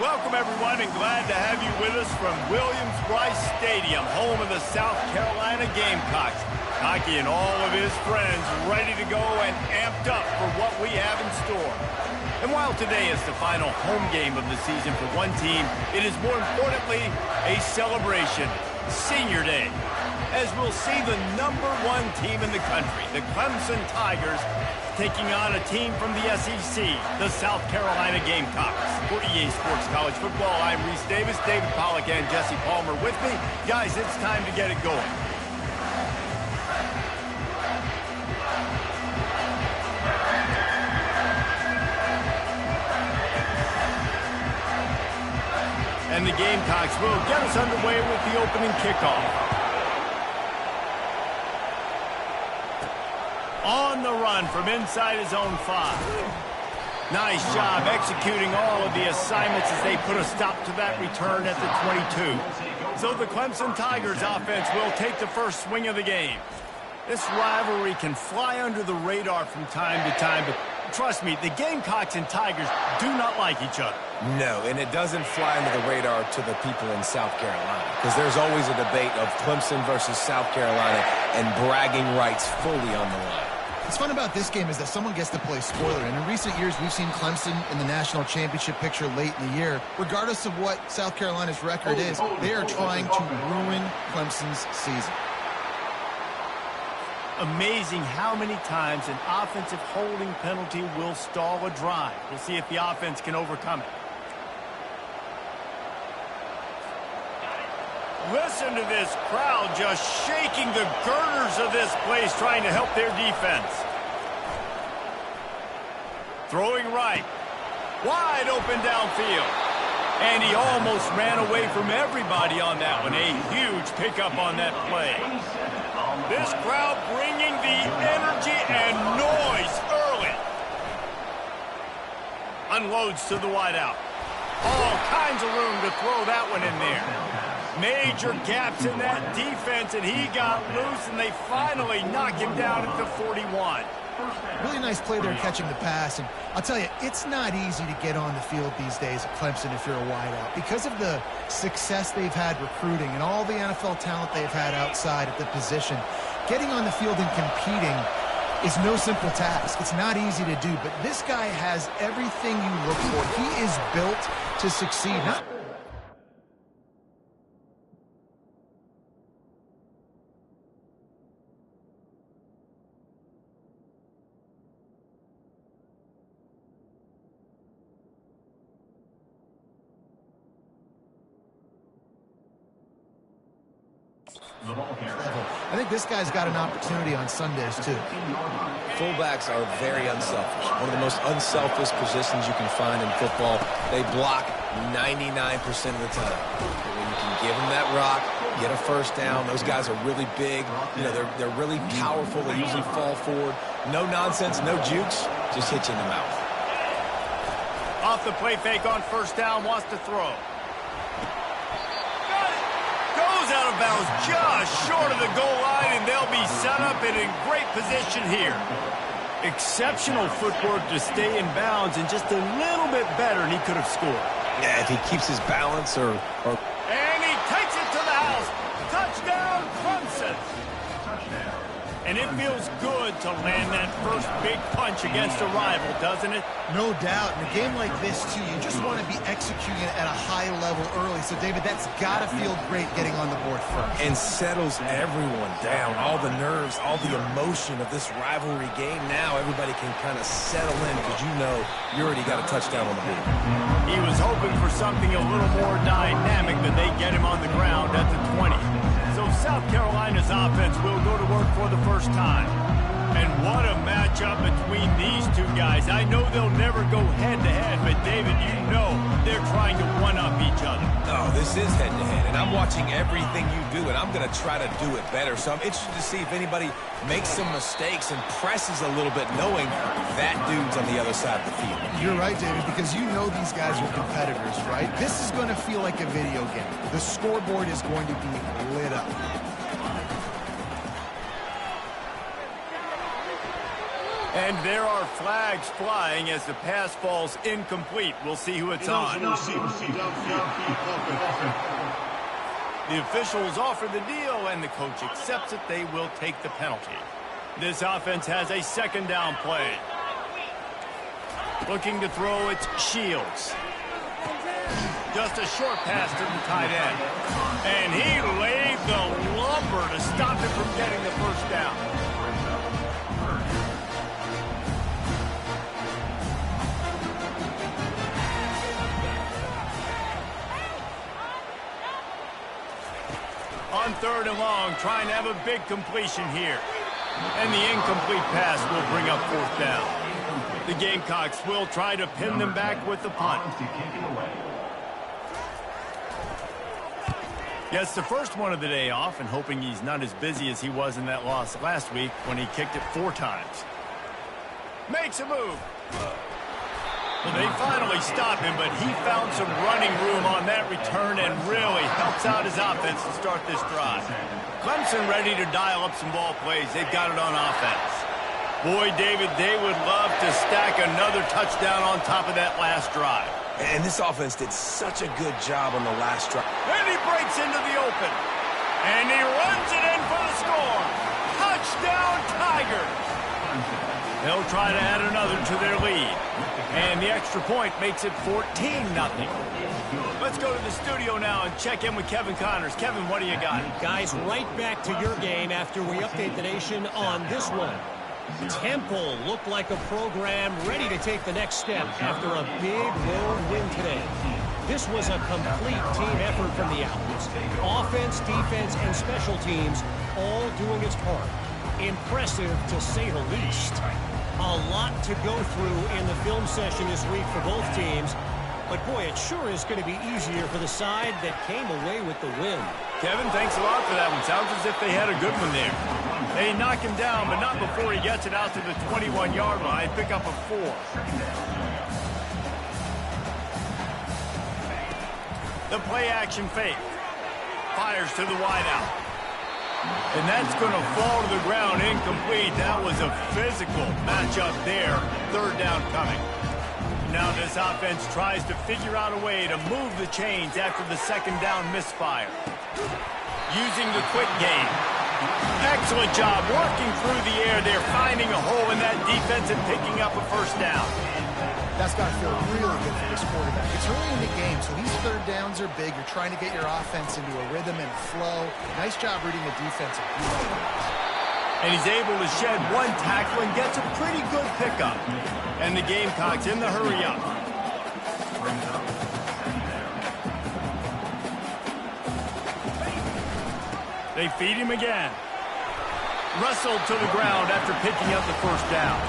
Welcome, everyone, and glad to have you with us from Williams-Brice Stadium, home of the South Carolina Gamecocks. Hockey and all of his friends ready to go and amped up for what we have in store. And while today is the final home game of the season for one team, it is more importantly a celebration, Senior Day, as we'll see the #1 team in the country, the Clemson Tigers, taking on a team from the SEC, the South Carolina Gamecocks. For EA Sports College Football, I'm Reese Davis, David Pollack, and Jesse Palmer with me. Guys, it's time to get it going. And the Gamecocks will get us underway with the opening kickoff. On the run from inside his own 5. Nice job executing all of the assignments as they put a stop to that return at the 22. So the Clemson Tigers offense will take the first swing of the game. This rivalry can fly under the radar from time to time, but trust me, the Gamecocks and Tigers do not like each other. No, and it doesn't fly under the radar to the people in South Carolina, because there's always a debate of Clemson versus South Carolina and bragging rights fully on the line. What's fun about this game is that someone gets to play spoiler. And in recent years, we've seen Clemson in the national championship picture late in the year. Regardless of what South Carolina's record is, they are trying to ruin Clemson's season. Amazing how many times an offensive holding penalty will stall a drive. We'll see if the offense can overcome it. Listen to this crowd just shaking the girders of this place, trying to help their defense. Throwing right. Wide open downfield. And he almost ran away from everybody on that one. A huge pickup on that play. This crowd bringing the energy and noise early. Unloads to the wideout. All kinds of room to throw that one in there. Major gaps in that defense, and he got loose, and they finally knock him down at the 41. Really nice play there catching the pass, and I'll tell you, it's not easy to get on the field these days at Clemson if you're a wideout. Because of the success they've had recruiting and all the NFL talent they've had outside at the position, getting on the field and competing is no simple task. It's not easy to do, but this guy has everything you look for. He is built to succeed. I think this guy's got an opportunity on Sundays, too. Fullbacks are very unselfish. One of the most unselfish positions you can find in football. They block 99% of the time. But when you can give them that rock, get a first down, those guys are really big. You know, they're really powerful. They usually fall forward. No nonsense, no jukes, just hit you in the mouth. Off the play fake on first down, wants to throw. Goes out of bounds just short of the goal line, and they'll be set up and in great position here. Exceptional footwork to stay in bounds, and just a little bit better, and he could have scored. Yeah, if he keeps his balance or... And he takes it to the house. Touchdown, Clemson. And it feels good to land that first big punch against a rival, doesn't it? No doubt. In a game like this, too, you just want to be executing at a high level early. So, David, that's got to feel great getting on the board first. And settles everyone down. All the nerves, all the emotion of this rivalry game. Now everybody can kind of settle in because you know you already got a touchdown on the board. He was hoping for something a little more dynamic, but they get him on the ground at the 20. So South Carolina's offense will go to work for the first time. And what a matchup between these two guys. I know they'll never go head-to-head, but, David, you know they're trying to one-up each other. Oh, this is head-to-head, and I'm watching everything you do, and I'm going to try to do it better. So I'm interested to see if anybody makes some mistakes and presses a little bit, knowing that dude's on the other side of the field. You're right, David, because you know these guys are competitors, right? This is going to feel like a video game. The scoreboard is going to be lit up. And there are flags flying as the pass falls incomplete. We'll see who it's on. The officials offer the deal, and the coach accepts it. They will take the penalty. This offense has a second down play. Looking to throw, it's Shields. Just a short pass to the tight end. And he laid the lumber to stop him from getting the first down. On 3rd and long, trying to have a big completion here. And the incomplete pass will bring up 4th down. The Gamecocks will try to pin them back with the punt. Gets the first one of the day off, and hoping he's not as busy as he was in that loss last week when he kicked it 4 times. Makes a move. Well, they finally stop him, but he found some running room on that return and really helps out his offense to start this drive. Clemson ready to dial up some ball plays. They've got it on offense. Boy, David, they would love to stack another touchdown on top of that last drive. And this offense did such a good job on the last drive. And he breaks into the open. And he runs it in for the score. Touchdown, Tigers. They'll try to add another to their lead. And the extra point makes it 14-0. Let's go to the studio now and check in with Kevin Connors. Kevin, what do you got? Guys, right back to your game after we update the nation on this one. Temple looked like a program ready to take the next step after a big road win today. This was a complete team effort from the Owls. Offense, defense, and special teams all doing its part. Impressive, to say the least. A lot to go through in the film session this week for both teams. But, boy, it sure is going to be easier for the side that came away with the win. Kevin, thanks a lot for that one. Sounds as if they had a good one there. They knock him down, but not before he gets it out to the 21-yard line. Pick up a 4. The play-action fake. Fires to the wideout. And that's going to fall to the ground incomplete. That was a physical matchup there. 3rd down coming. Now this offense tries to figure out a way to move the chains after the 2nd down misfire. Using the quick game. Excellent job working through the air there, finding a hole in that defense and picking up a 1st down. That's got to feel really good for this quarterback. It's early in the game, so these 3rd downs are big. You're trying to get your offense into a rhythm and a flow. Nice job reading the defense. And he's able to shed 1 tackle and gets a pretty good pickup. And the Gamecocks in the hurry up. They feed him again. Wrestled to the ground after picking up the 1st down.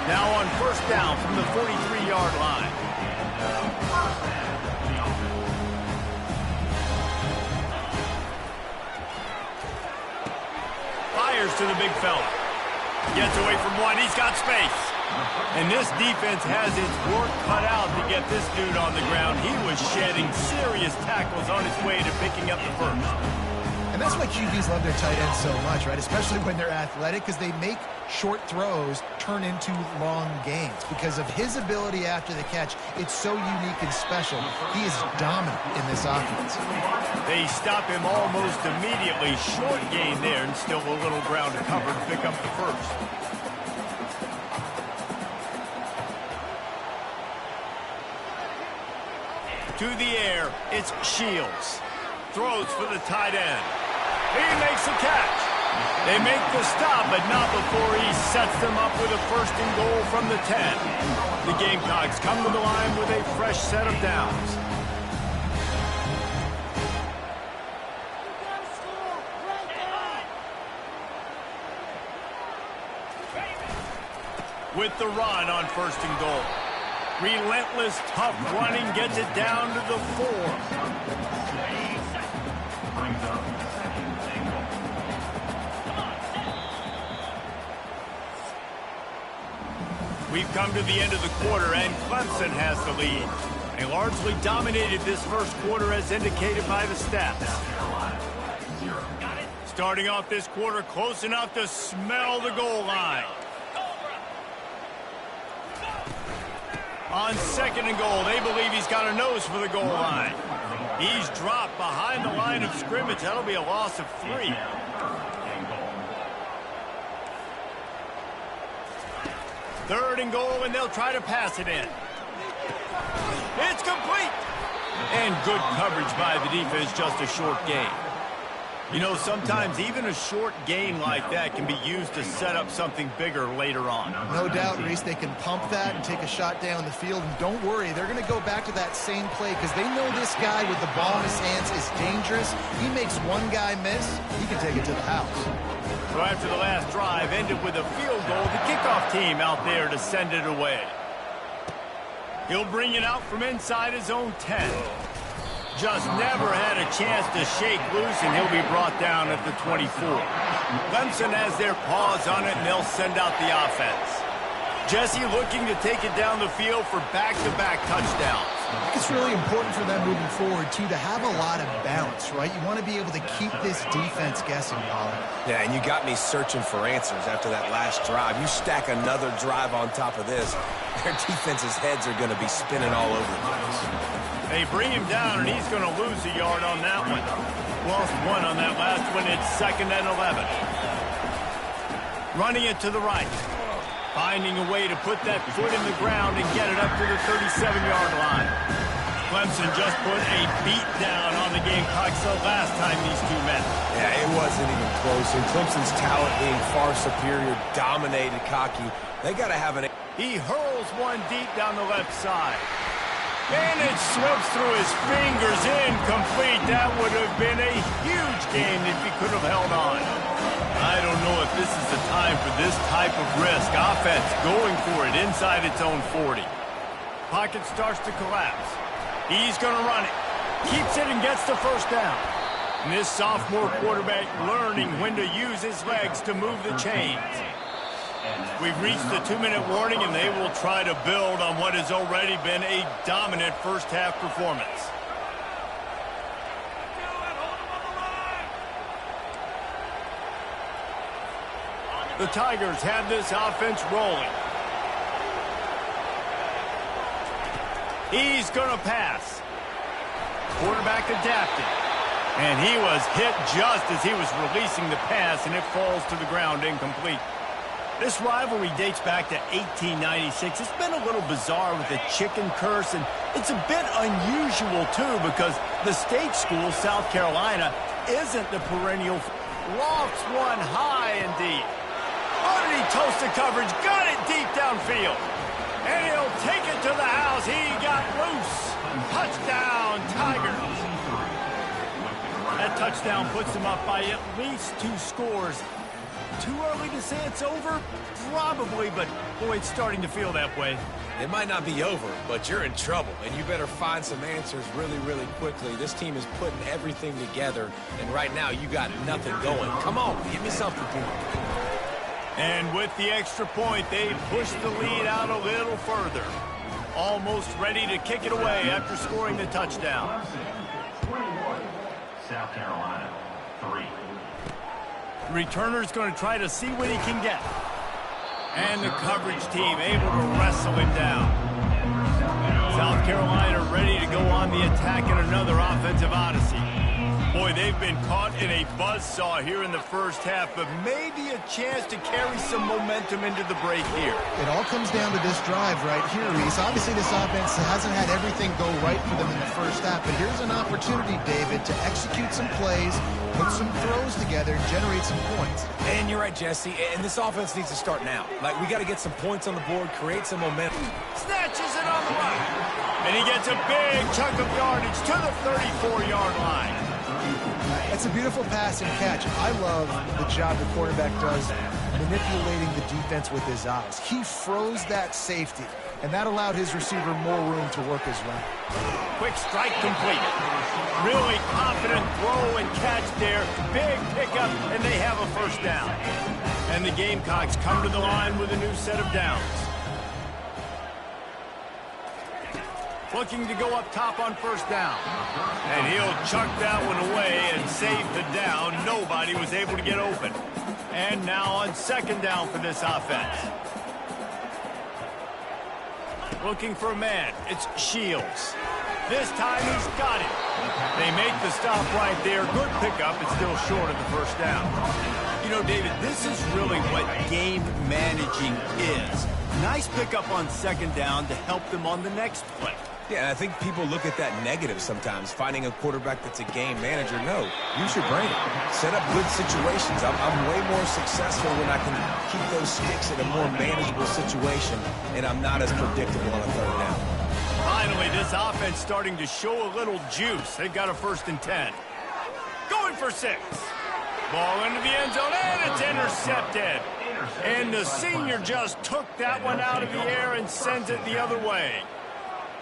Now on 1st down from the 43-yard line. Fires to the big fella. Gets away from one. He's got space. And this defense has its work cut out to get this dude on the ground. He was shedding serious tackles on his way to picking up the 1st. And that's why QBs love their tight ends so much, right? Especially when they're athletic, because they make short throws turn into long gains. Because of his ability after the catch, it's so unique and special. He is dominant in this offense. They stop him almost immediately. Short gain there, and still a little ground to cover to pick up the 1st. To the air, it's Shields. Throws for the tight end. He makes a catch. They make the stop, but not before he sets them up with a 1st and goal from the 10. The Gamecocks come to the line with a fresh set of downs. With the run on 1st and goal. Relentless, tough running gets it down to the 4. We've come to the end of the quarter, and Clemson has the lead. They largely dominated this 1st quarter as indicated by the stats. Starting off this quarter close enough to smell the goal line. On 2nd and goal, they believe he's got a nose for the goal line. He's dropped behind the line of scrimmage. That'll be a loss of 3. Third and goal, and they'll try to pass it in. It's complete. And good coverage by the defense, just a short gain. You know, sometimes even a short gain like that can be used to set up something bigger later on. No doubt, Reese, they can pump that and take a shot down the field. And don't worry, they're going to go back to that same play because they know this guy with the ball in his hands is dangerous. He makes one guy miss, he can take it to the house. So after the last drive ended with a field goal, the kickoff team out there to send it away. He'll bring it out from inside his own 10. Just never had a chance to shake loose, and he'll be brought down at the 24. Clemson has their paws on it, and they'll send out the offense. Jesse looking to take it down the field for back-to-back touchdowns. I think it's really important for them moving forward, too, to have a lot of balance, right? You want to be able to keep this defense guessing, Colin. Yeah, and you got me searching for answers after that last drive. You stack another drive on top of this, their defense's heads are going to be spinning all over the place. They bring him down, and he's going to lose a yard on that one. Lost 1 on that last one. It's 2nd and 11. Running it to the right. Finding a way to put that foot in the ground and get it up to the 37-yard line. Clemson just put a beat down on the Gamecocks the last time these two met. Yeah, it wasn't even close. And Clemson's talent being far superior, dominated, cocky. They got to have an... He hurls one deep down the left side. And it slips through his fingers, incomplete. That would have been a huge game if he could have held on. I don't know if this is the time for this type of risk. Offense going for it inside its own 40. Pocket starts to collapse. He's going to run it. Keeps it and gets the first down. And this sophomore quarterback learning when to use his legs to move the chains. We've reached the 2-minute warning, and they will try to build on what has already been a dominant first-half performance. The Tigers have this offense rolling. He's going to pass. Quarterback adapted. And he was hit just as he was releasing the pass, and it falls to the ground incomplete. This rivalry dates back to 1896. It's been a little bizarre with the chicken curse, and it's a bit unusual, too, because the state school, South Carolina, isn't the perennial. Lofts one high and deep. Underneath toasted coverage, got it deep downfield. And he'll take it to the house. He got loose. Touchdown, Tigers. That touchdown puts them up by at least 2 scores. Too early to say it's over? Probably, but boy, it's starting to feel that way. It might not be over, but you're in trouble, and you better find some answers really, really quickly. This team is putting everything together, and right now you got nothing going. Come on, give me something, people. And with the extra point, they push the lead out a little further. Almost ready to kick it away after scoring the touchdown. 21, South Carolina, 3. Returner's going to try to see what he can get. And the coverage team able to wrestle him down. South Carolina ready to go on the attack in another offensive odyssey. Boy, they've been caught in a buzzsaw here in the first half, but maybe a chance to carry some momentum into the break here. It all comes down to this drive right here, Reese. Obviously, this offense hasn't had everything go right for them in the first half, but here's an opportunity, David, to execute some plays, put some throws together, and generate some points. And you're right, Jesse, and this offense needs to start now. Like, we got to get some points on the board, create some momentum. Snatches it on the run. And he gets a big chunk of yardage to the 34-yard line. It's a beautiful pass and catch. I love the job the quarterback does manipulating the defense with his eyes. He froze that safety, and that allowed his receiver more room to work his route. Quick strike completed. Really confident throw and catch there. Big pickup, and they have a first down. And the Gamecocks come to the line with a new set of downs. Looking to go up top on first down. And he'll chuck that one away and save the down. Nobody was able to get open. And now on second down for this offense. Looking for a man. It's Shields. This time he's got it. They make the stop right there. Good pickup. It's still short of the first down. You know, David, this is really what game managing is. Nice pickup on second down to help them on the next play. Yeah, and I think people look at that negative sometimes, finding a quarterback that's a game manager. No, use your brain. Set up good situations. I'm way more successful when I can keep those sticks in a more manageable situation, and I'm not as predictable on a third down. Finally, this offense starting to show a little juice. They've got a 1st and 10. Going for 6. Ball into the end zone, and it's intercepted. And the senior just took that one out of the air and sends it the other way.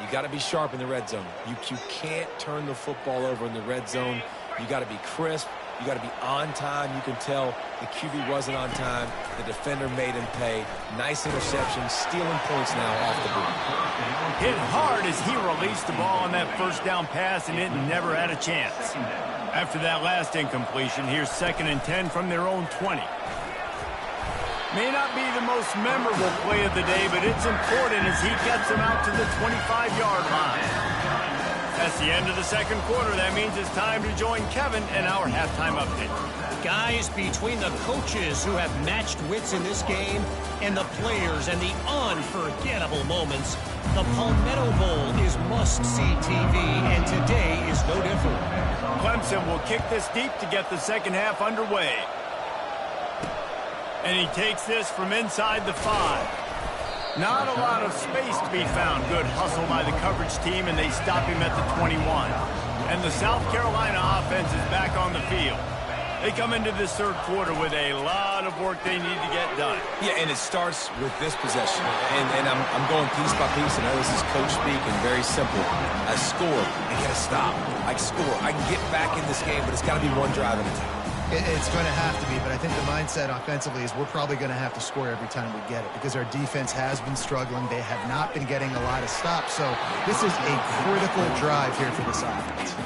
You got to be sharp in the red zone. You can't turn the football over in the red zone. You got to be crisp. You got to be on time. You can tell the QB wasn't on time. The defender made him pay. Nice interception, stealing points now off the boot. Hit hard as he released the ball on that first down pass, and it never had a chance. After that last incompletion, here's 2nd and 10 from their own 20. May not be the most memorable play of the day, but it's important as he gets them out to the 25-yard line. That's the end of the second quarter. That means it's time to join Kevin and our halftime update. Guys, between the coaches who have matched wits in this game and the players and the unforgettable moments, the Palmetto Bowl is must-see TV, and today is no different. Clemson will kick this deep to get the second half underway. And he takes this from inside the 5. Not a lot of space to be found. Good hustle by the coverage team, and they stop him at the 21. And the South Carolina offense is back on the field. They come into this third quarter with a lot of work they need to get done. Yeah, and it starts with this possession. And I'm going piece by piece. I know this is coach speak and very simple. I score, I get a stop. I score, I can get back in this game, but it's got to be one drive at a time. It's going to have to be, but I think the mindset offensively is we're probably going to have to score every time we get it because our defense has been struggling. They have not been getting a lot of stops, so this is a critical drive here for this offense.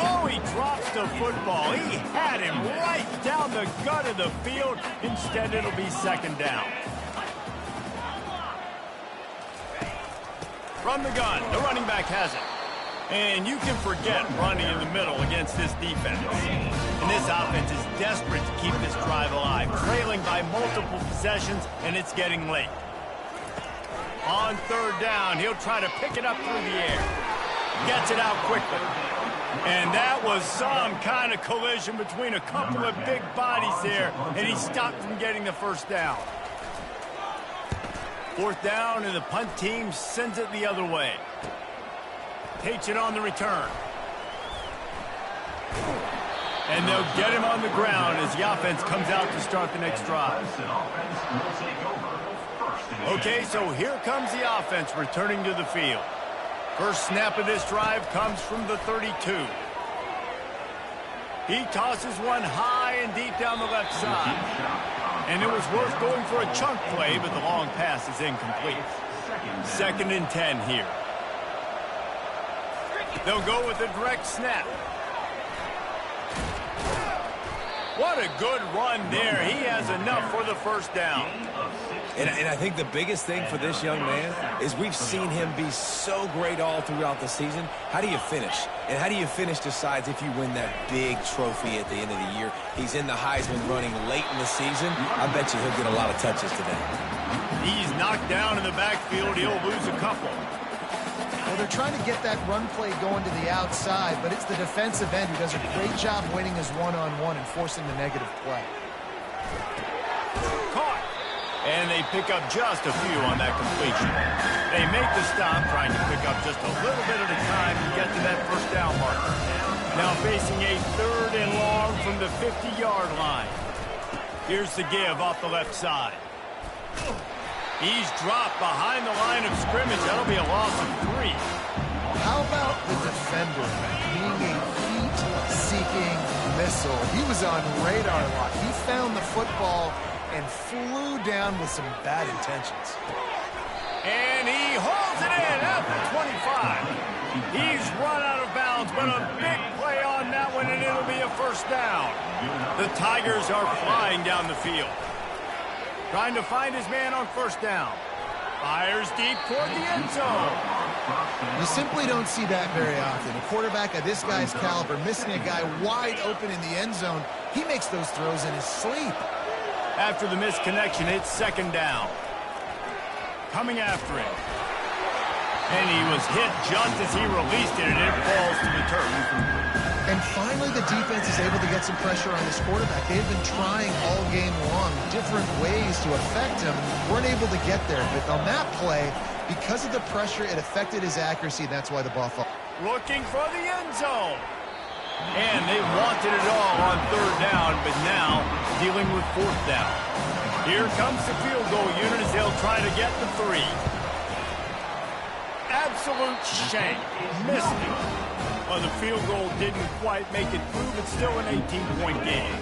Oh, he drops the football. He had him right down the gut of the field. Instead, it'll be second down. From the gun, the running back has it. And you can forget running in the middle against this defense. And this offense is desperate to keep this drive alive, trailing by multiple possessions, and it's getting late. On third down, he'll try to pick it up through the air. Gets it out quickly. And that was some kind of collision between a couple of big bodies there, and he stopped from getting the first down. 4th down, and the punt team sends it the other way. Takes it on the return. And they'll get him on the ground as the offense comes out to start the next drive. Okay, so here comes the offense returning to the field. First snap of this drive comes from the 32. He tosses one high and deep down the left side. And it was worth going for a chunk play, but the long pass is incomplete. 2nd and 10 here. They'll go with a direct snap. What a good run there. He has enough for the first down. And I think the biggest thing for this young man is we've seen him be so great all throughout the season. How do you finish? And how do you finish decides if you win that big trophy at the end of the year. He's in the Heisman running late in the season. I bet you he'll get a lot of touches today. He's knocked down in the backfield. He'll lose a couple. Well, they're trying to get that run play going to the outside, but it's the defensive end who does a great job winning his one-on-one and forcing the negative play. Caught. And they pick up just a few on that completion. They make the stop, trying to pick up just a little bit at a time to get to that first down marker. Now facing a 3rd and long from the 50-yard line. Here's the give off the left side. He's dropped behind the line of scrimmage. That'll be a loss of 3. How about the defender being a heat-seeking missile? He was on radar lock. He found the football and flew down with some bad intentions. And he holds it in at the 25. He's run out of bounds, but a big play on that one, and it'll be a first down. The Tigers are flying down the field. Trying to find his man on first down. Fires deep toward the end zone. You simply don't see that very often. A quarterback of this guy's caliber missing a guy wide open in the end zone. He makes those throws in his sleep. After the missed connection, it's second down. Coming after him. And he was hit just as he released it, and it falls to the turf. And finally, the defense is able to get some pressure on this quarterback. They've been trying all game long different ways to affect him, and weren't able to get there. But on that play, because of the pressure, it affected his accuracy. That's why the ball fell. Looking for the end zone. And they wanted it all on third down, but now dealing with fourth down. Here comes the field goal unit as they'll try to get the 3. Absolute shank. Missed it. Well, the field goal didn't quite make it through, but still an 18-point game.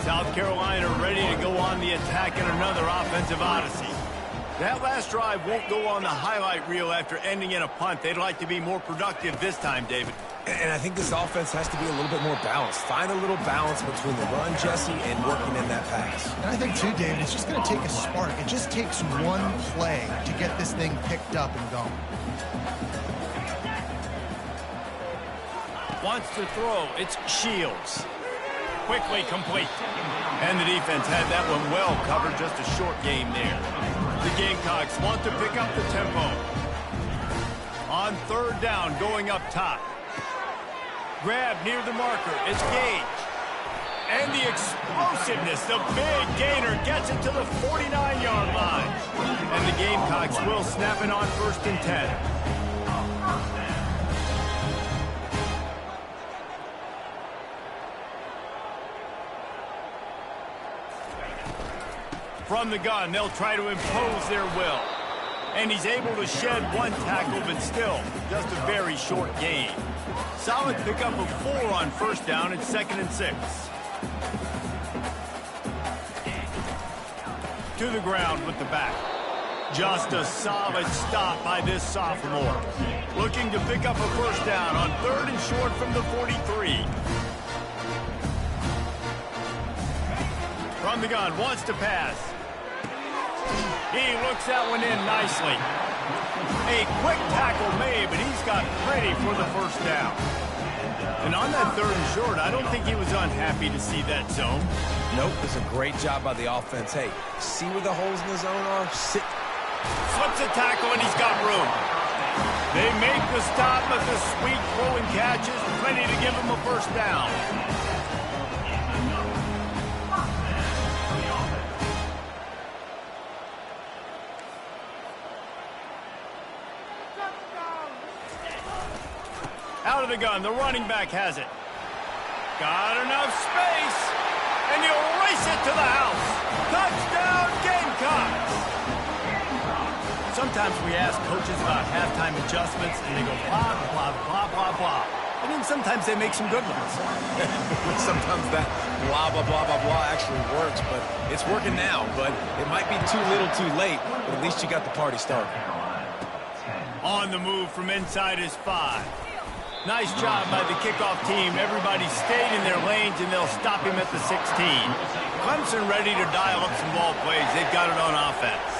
South Carolina ready to go on the attack in another offensive odyssey. That last drive won't go on the highlight reel after ending in a punt. They'd like to be more productive this time, David. And I think this offense has to be a little bit more balanced. Find a little balance between the run, Jesse, and working in that pass. And I think, too, David, it's just going to take a spark. It just takes one play to get this thing picked up and going. Wants to throw. It's Shields. Quickly complete. And the defense had that one well covered. Just a short game there. The Gamecocks want to pick up the tempo. On third down, going up top. Grab near the marker. It's Gage. And the explosiveness, the big gainer gets it to the 49-yard line. And the Gamecocks will snap it on 1st and 10. From the gun, they'll try to impose their will. And he's able to shed one tackle, but still, just a very short gain. Solid pickup of 4 on 1st down. It's 2nd and 6. To the ground with the back. Just a solid stop by this sophomore. Looking to pick up a 1st down on 3rd and short from the 43. From the gun, wants to pass. He looks that one in nicely. A quick tackle made, but he's got plenty for the 1st down. And on that 3rd and short, I don't think he was unhappy to see that zone. Nope, it's a great job by the offense. Hey, see where the holes in the zone are? Sit. Slips a tackle, and he's got room. They make the stop, but the sweet throw and catch is plenty to give him a 1st down. Out of the gun, the running back has it. Got enough space, and he'll race it to the house. Touchdown, Gamecocks! Sometimes we ask coaches about halftime adjustments, and they go blah, blah, blah, blah, blah. And then sometimes they make some good ones. Sometimes that blah, blah, blah, blah, blah actually works, but it's working now. But it might be too little too late, but at least you got the party started. On the move from inside his 5. Nice job by the kickoff team. Everybody stayed in their lanes, and they'll stop him at the 16. Clemson ready to dial up some ball plays. They've got it on offense.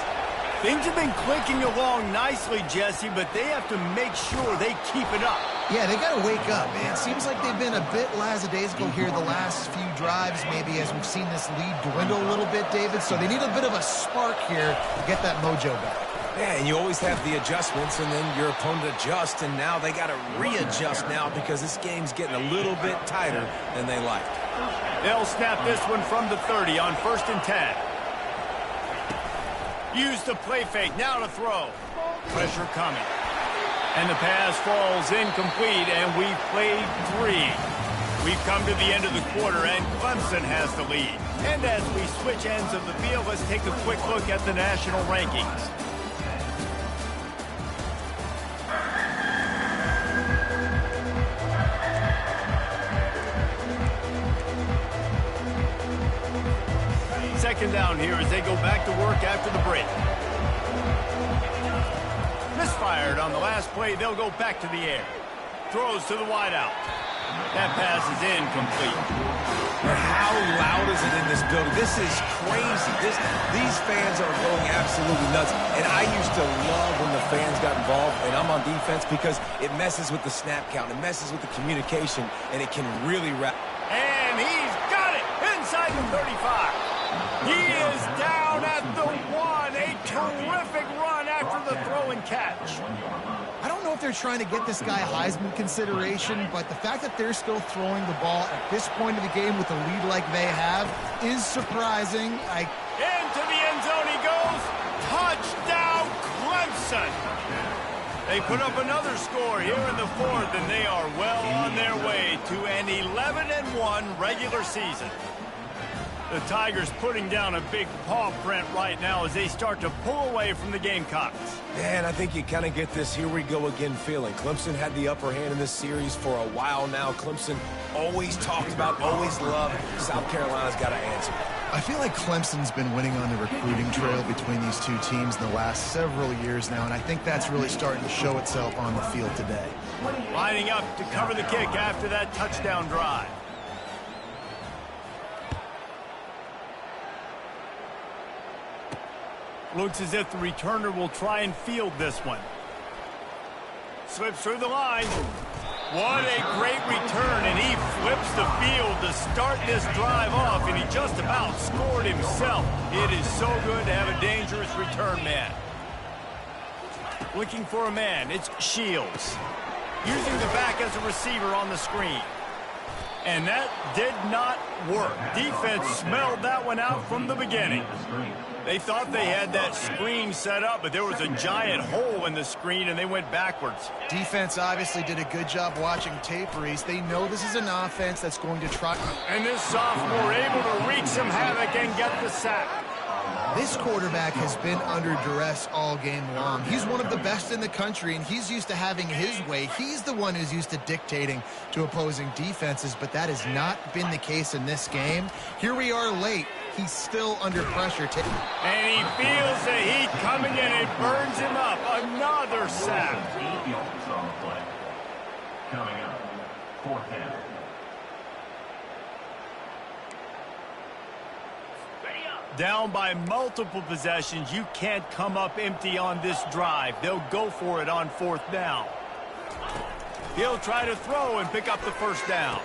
Things have been clicking along nicely, Jesse, but they have to make sure they keep it up. Yeah, they got to wake up. It seems like they've been a bit lackadaisical here the last few drives, maybe as we've seen this lead dwindle a little bit, David. So they need a bit of a spark here to get that mojo back. Yeah, and you always have the adjustments, and then your opponent adjusts, and now they got to readjust now because this game's getting a little bit tighter than they like. They'll snap this one from the 30 on 1st and 10. Use the play fake, now to throw. Pressure coming. And the pass falls incomplete, and we've played 3. We've come to the end of the quarter, and Clemson has the lead. And as we switch ends of the field, let's take a quick look at the national rankings. Second down here as they go back to work after the break. Misfired on the last play. They'll go back to the air. Throws to the wideout. That pass is incomplete. But how loud is it in this building? This This is crazy. These fans are going absolutely nuts. And I used to love when the fans got involved, and I'm on defense, because it messes with the snap count. It messes with the communication, and it can really wrap. And he's got it inside the 35. He is down at the 1. A terrific run after the throw and catch. I don't know if they're trying to get this guy Heisman consideration, but the fact that they're still throwing the ball at this point of the game with a lead like they have is surprising. Into the end zone he goes. Touchdown, Clemson. They put up another score here in the 4th, and they are well on their way to an 11-1 regular season. The Tigers putting down a big paw print right now as they start to pull away from the Gamecocks. Man, I think you kind of get this here we go again feeling. Clemson had the upper hand in this series for a while now. Clemson always talked about, always loved. South Carolina's got to answer. I feel like Clemson's been winning on the recruiting trail between these two teams in the last several years now, and I think that's really starting to show itself on the field today. Lining up to cover the kick after that touchdown drive. Looks as if the returner will try and field this one. Slips through the line. What a great return, and he flips the field to start this drive off, and he just about scored himself. It is so good to have a dangerous return man. Looking for a man, it's Shields. Using the back as a receiver on the screen. And that did not work. Defense smelled that one out from the beginning. They thought they had that screen set up, but there was a giant hole in the screen, and they went backwards. Defense obviously did a good job watching tape, Reese. They know this is an offense that's going to try. And this sophomore able to wreak some havoc and get the sack. This quarterback has been under duress all game long. He's one of the best in the country, and he's used to having his way. He's the one who's used to dictating to opposing defenses, but that has not been the case in this game. Here we are late. He's still under pressure. And he feels the heat coming in. It burns him up. Another sack. Coming up, 4th down. Down by multiple possessions. You can't come up empty on this drive. They'll go for it on 4th down. He'll try to throw and pick up the 1st down.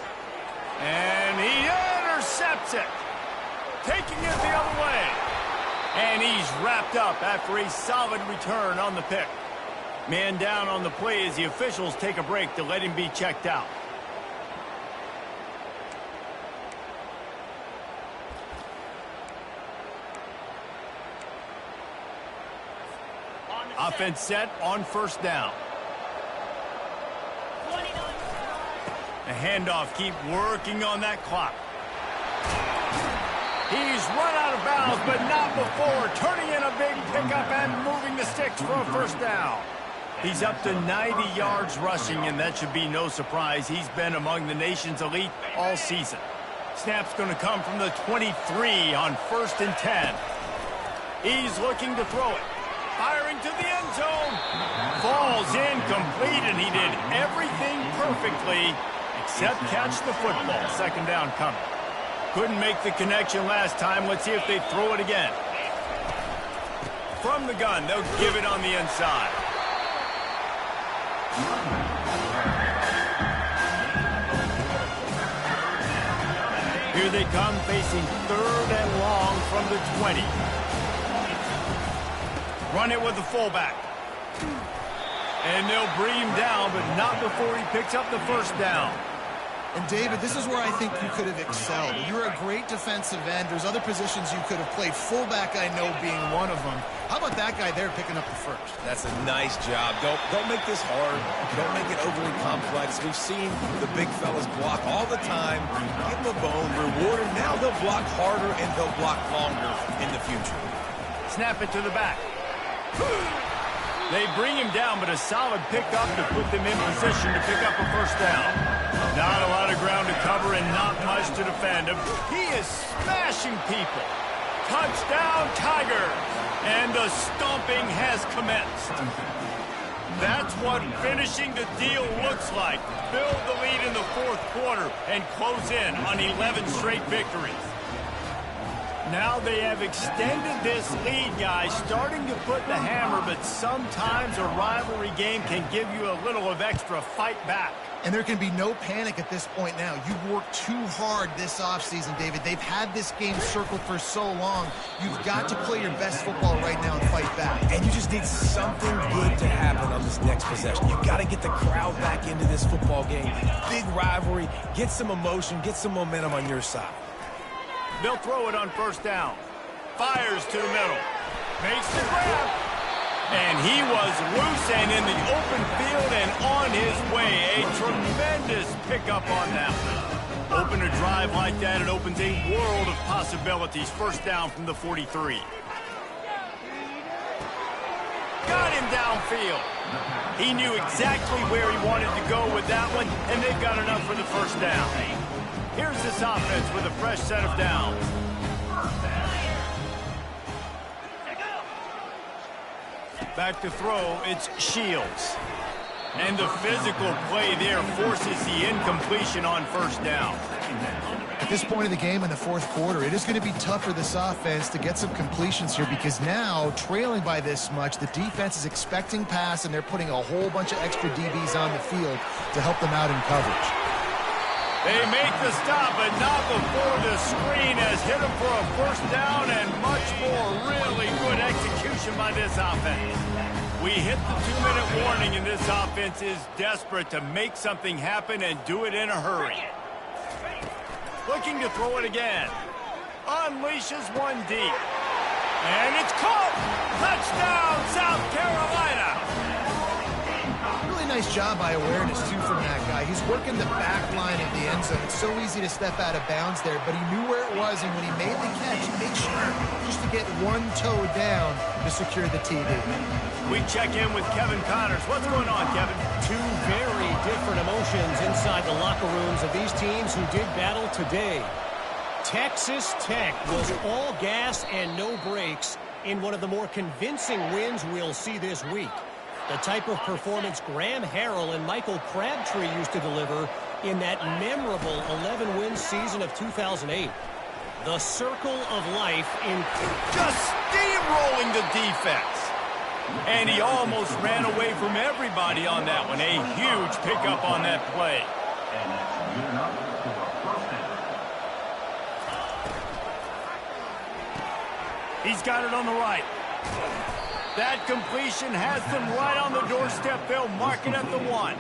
And he intercepts it. Taking it the other way. And he's wrapped up after a solid return on the pick. Man down on the play as the officials take a break to let him be checked out. Offense set on 1st down. The handoff, keep working on that clock. He's run out of bounds, but not before. Turning in a big pickup and moving the sticks for a 1st down. He's up to 90 yards rushing, and that should be no surprise. He's been among the nation's elite all season. Snap's going to come from the 23 on 1st and 10. He's looking to throw it. Firing to the end zone. Falls incomplete, and he did everything perfectly except catch the football. 2nd down coming. Couldn't make the connection last time. Let's see if they throw it again. From the gun, they'll give it on the inside. Here they come, facing 3rd and long from the 20. Run it with the fullback. And they'll bring him down, but not before he picks up the 1st down. And, David, this is where I think you could have excelled. You're a great defensive end. There's other positions you could have played. Fullback, I know, being one of them. How about that guy there picking up the 1st? That's a nice job. Don't make this hard. Don't make it overly complex. We've seen the big fellas block all the time. Give them a bone, reward them. Now they'll block harder and they'll block longer in the future. Snap it to the back. They bring him down, but a solid pickup to put them in position to pick up a 1st down. Not a lot of ground to cover and not much to defend him. He is smashing people. Touchdown, Tigers. And the stomping has commenced. That's what finishing the deal looks like. Build the lead in the 4th quarter and close in on 11 straight victories. Now they have extended this lead, guys, starting to put the hammer, but sometimes a rivalry game can give you a little of extra fight back. And there can be no panic at this point now. You've worked too hard this offseason, David. They've had this game circled for so long. You've got to play your best football right now and fight back. And you just need something good to happen on this next possession. You've got to get the crowd back into this football game. Big rivalry. Get some emotion. Get some momentum on your side. They'll throw it on first down. Fires to the middle. Makes the grab. And he was loose and in the open field and on his way. A tremendous pickup on that one. Open a drive like that, it opens a world of possibilities. First down from the 43. Got him downfield. He knew exactly where he wanted to go with that one, and they've got enough for the first down. Here's this offense with a fresh set of downs. Back to throw, it's Shields. And the physical play there forces the incompletion on first down. At this point of the game in the fourth quarter, it is going to be tough for this offense to get some completions here because now, trailing by this much, the defense is expecting pass and they're putting a whole bunch of extra DBs on the field to help them out in coverage. They make the stop, but not before the screen has hit them for a first down and much more. Really good execution by this offense. We hit the 2-minute warning, and this offense is desperate to make something happen and do it in a hurry. Looking to throw it again. Unleashes one deep. And it's caught! Touchdown, South Carolina! Really nice job by awareness, too, from that guy. He's working the back line of the end zone. It's so easy to step out of bounds there, but he knew where it was, and when he made the catch, he made sure just to get one toe down to secure the TD. We check in with Kevin Connors. What's going on, Kevin? Two very different emotions inside the locker rooms of these teams who did battle today. Texas Tech was all gas and no brakes in one of the more convincing wins we'll see this week. The type of performance Graham Harrell and Michael Crabtree used to deliver in that memorable 11-win season of 2008. The circle of life in just steamrolling the defense. And he almost ran away from everybody on that one. A huge pickup on that play. And that's good enough for a first down. He's got it on the right. That completion has them right on the doorstep. They'll mark it at the 1.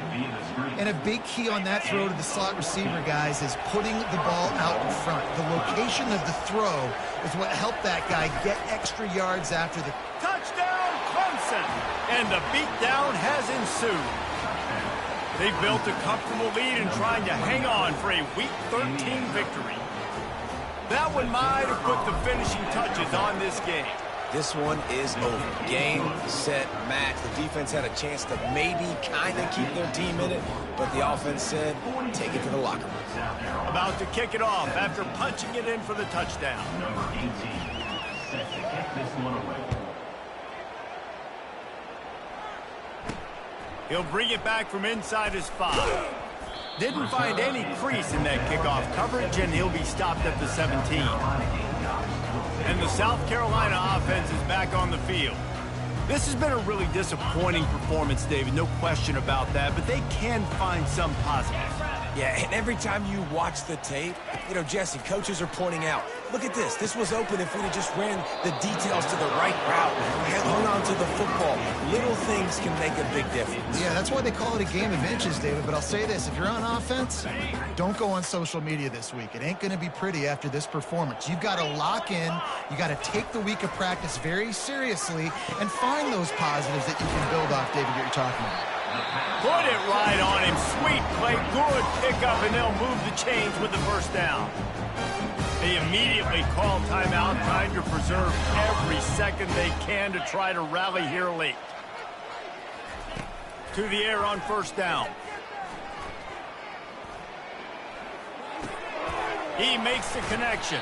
And a big key on that throw to the slot receiver, guys, is putting the ball out in front. The location of the throw is what helped that guy get extra yards after the touchdown, Clemson. And the beatdown has ensued. They built a comfortable lead and trying to hang on for a Week 13 victory. That one might have put the finishing touches on this game. This one is over. Game, set, match. The defense had a chance to maybe kind of keep their team in it, but the offense said, take it to the locker room. About to kick it off after punching it in for the touchdown. Number 18, set to kick this one away. He'll bring it back from inside his 5. Didn't find any crease in that kickoff coverage, and he'll be stopped at the 17. And the South Carolina offense is back on the field. This has been a really disappointing performance, David, no question about that, but they can find some positives. Yeah, and every time you watch the tape, you know, Jesse, coaches are pointing out, look at this. This was open if we'd have just ran the details to the right route, hung on to the football. Little things can make a big difference. Yeah, that's why they call it a game of inches, David. But I'll say this, if you're on offense, don't go on social media this week. It ain't going to be pretty after this performance. You've got to lock in. You got to take the week of practice very seriously and find those positives that you can build off, David, that you're talking about. Put it right on him. Sweet play, good pickup, and they'll move the chains with the first down. They immediately call timeout, trying to preserve every second they can to try to rally here late. To the air on first down. He makes the connection.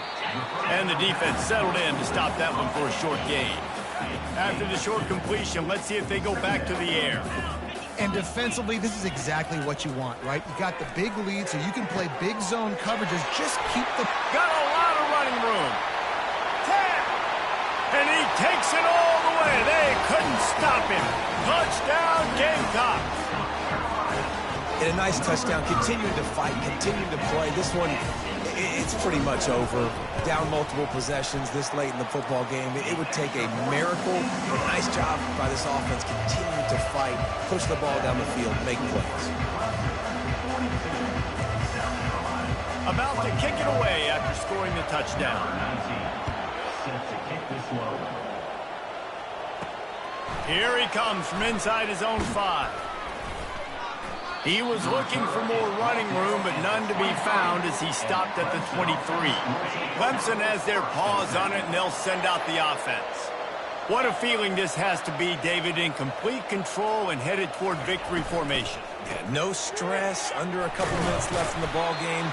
And the defense settled in to stop that one for a short gain. After the short completion, let's see if they go back to the air. And defensively, this is exactly what you want, right? You got the big lead, so you can play big zone coverages. Just keep the... Got a lot of running room. takes it all the way. They couldn't stop him. Touchdown, Gamecocks. And a nice touchdown. Continuing to fight, continuing to play. This one, it's pretty much over. Down multiple possessions this late in the football game. It would take a miracle. A nice job by this offense continuing to fight, push the ball down the field, make plays. About to kick it away after scoring the touchdown. Set to kick this one away. Here he comes from inside his own 5. He was looking for more running room, but none to be found as he stopped at the 23. Clemson has their paws on it, and they'll send out the offense. What a feeling this has to be, David, in complete control and headed toward victory formation. Yeah, no stress, under a couple minutes left in the ball game.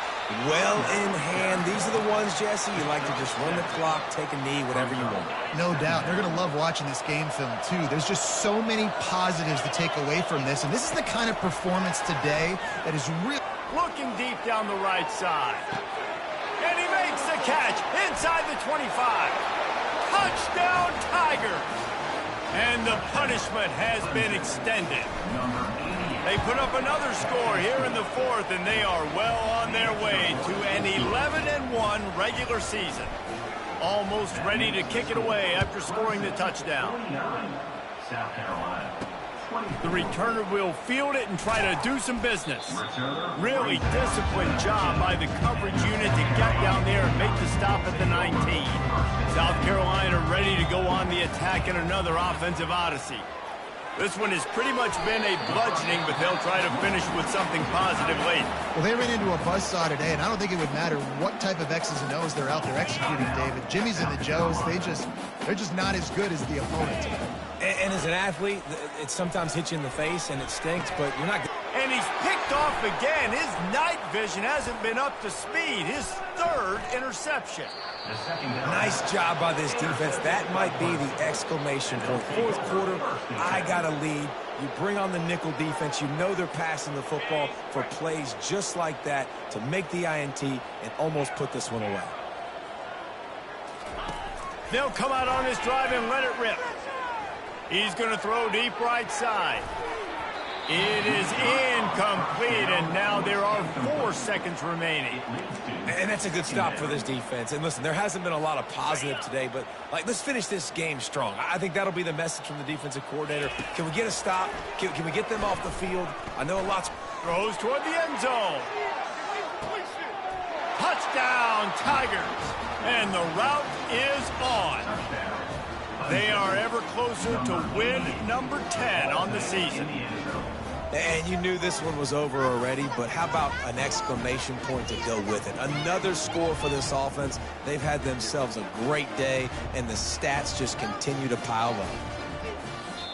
Well in hand. These are the ones, Jesse, you like to just run the clock, take a knee, whatever you want. No doubt. They're going to love watching this game film, too. There's just so many positives to take away from this, and this is the kind of performance today that is real. Looking deep down the right side. And he makes the catch inside the 25. Touchdown, Tigers. And the punishment has been extended. They put up another score here in the 4th, and they are well on their way to an 11-1 regular season. Almost ready to kick it away after scoring the touchdown. South Carolina. The returner will field it and try to do some business. Really disciplined job by the coverage unit to get down there and make the stop at the 19. South Carolina ready to go on the attack in another offensive odyssey. This one has pretty much been a bludgeoning, but they'll try to finish with something positive late. Well, they ran into a buzzsaw today, and I don't think it would matter what type of X's and O's they're out there executing, David. Jimmy's and the Joes, they're just not as good as the opponent. And as an athlete, it sometimes hits you in the face, and it stinks, but you're not... And he's picked off again. His night vision hasn't been up to speed. His 3rd interception. Nice job by this defense. That might be the exclamation point. 4th quarter, I got a lead. You bring on the nickel defense. You know they're passing the football for plays just like that to make the INT and almost put this one away. They'll come out on this drive and let it rip. He's going to throw deep right side. It is incomplete, and now there are 4 seconds remaining. And that's a good stop for this defense. And listen, there hasn't been a lot of positive today, but let's finish this game strong. I think that'll be the message from the defensive coordinator. Can we get a stop? Can we get them off the field? I know a lot's... Throws toward the end zone. Touchdown, Tigers. And the route is on. They are ever closer to win number 10 on the season. And you knew this one was over already, but how about an exclamation point to go with it? Another score for this offense. They've had themselves a great day, and the stats just continue to pile up.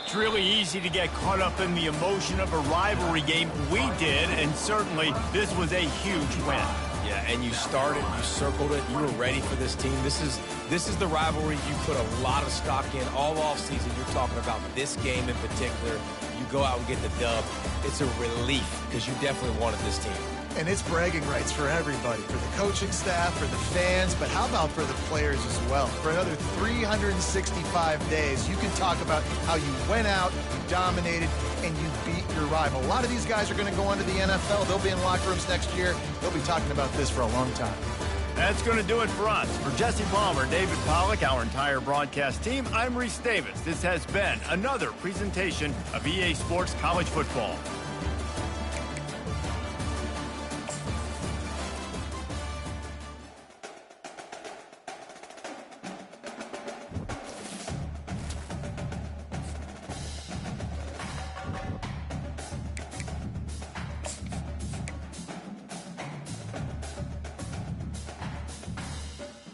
It's really easy to get caught up in the emotion of a rivalry game. We did, and certainly this was a huge win. Yeah, and you started, you circled it, you were ready for this team. This is the rivalry you put a lot of stock in all offseason. You're talking about this game in particular. You go out and get the dub. It's a relief because you definitely wanted this team. And it's bragging rights for everybody, for the coaching staff, for the fans, but how about for the players as well? For another 365 days, you can talk about how you went out, you dominated, and you beat your rival. A lot of these guys are going to go on to the NFL. They'll be in locker rooms next year. They'll be talking about this for a long time. That's going to do it for us. For Jesse Palmer, David Pollack, our entire broadcast team, I'm Reese Davis. This has been another presentation of EA Sports College Football.